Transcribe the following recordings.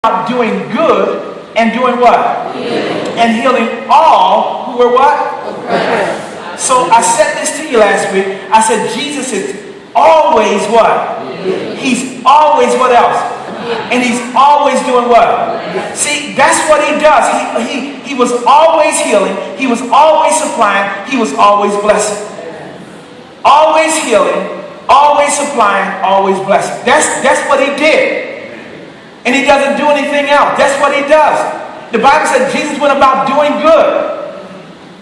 about doing good and doing what? And healing all who were what? So I said this to you last week. I said Jesus is always what? He's always what else? And he's always doing what? See, that's what he does. He was always healing. He was always supplying. He was always blessing. Always healing, always supplying, always blessing. That's what he did. And he doesn't do anything else. That's what he does. The Bible said Jesus went about doing good.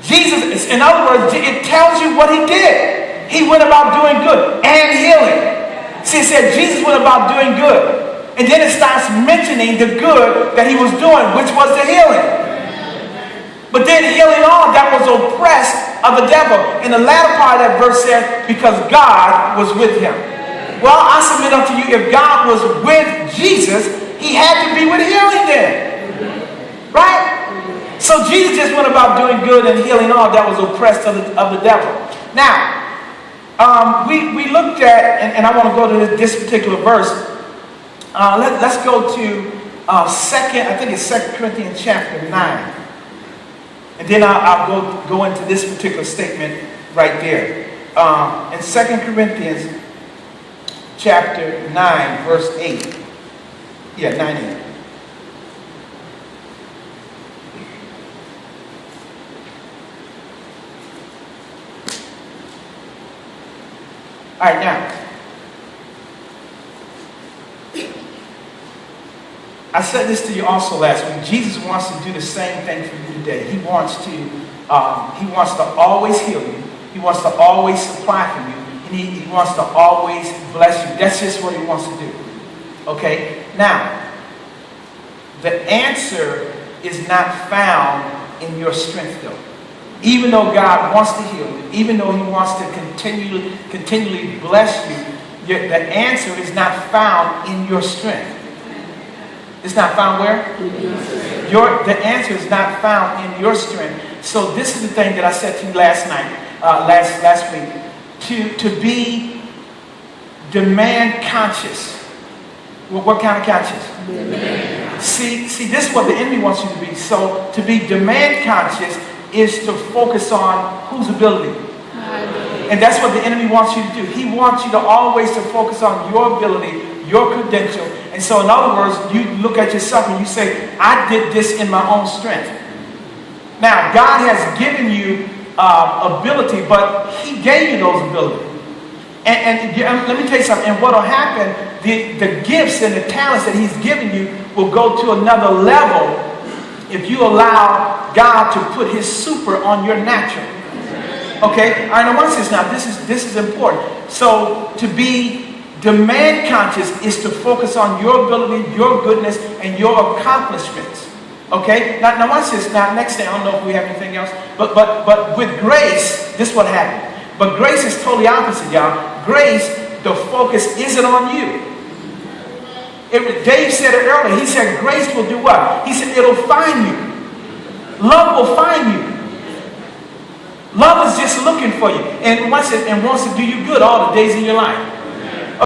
Jesus, in other words, it tells you what he did. He went about doing good and healing. See, it said Jesus went about doing good. And then it starts mentioning the good that he was doing, which was the healing. But then healing all that was oppressed of the devil. In the latter part of that verse said, because God was with him. Well, I submit unto you, if God was with Jesus, he had to be with healing then. Right? So Jesus just went about doing good and healing all that was oppressed of the devil. Now, we looked at, and I want to go to this particular verse. Let's go to I think it's 2 Corinthians chapter 9. And then I'll go into this particular statement right there. In 2 Corinthians chapter 9, verse 8. Yeah, 9:8. All right, now, I said this to you also last week. Jesus wants to do the same thing for you today. He wants to always heal you. He wants to always supply for you. And he wants to always bless you. That's just what he wants to do. Okay? Now, the answer is not found in your strength, though. Even though God wants to heal you, even though he wants to continually bless you, the answer is not found in your strength. It's not found where? The answer is not found in your strength. So this is the thing that I said to you last week. To be demand conscious. What kind of conscious? Demand. See, this is what the enemy wants you to be. So to be demand conscious is to focus on whose ability? And that's what the enemy wants you to do. He wants you to always to focus on your ability, your credential. And so in other words, you look at yourself and you say, I did this in my own strength. Now, God has given you ability, but he gave you those abilities. And let me tell you something. And what will happen, the gifts and the talents that he's given you will go to another level if you allow God to put his super on your natural. Okay? All right, now watch this now. This is important. So to be demand conscious is to focus on your ability, your goodness, and your accomplishments. Okay? Now watch this. Now next thing, I don't know if we have anything else, but with grace, this is what happened. But grace is totally opposite, y'all. Grace, the focus isn't on you. Dave said it earlier. He said grace will do what? He said it'll find you. Love will find you. Love is just looking for you and wants to do you good all the days of your life.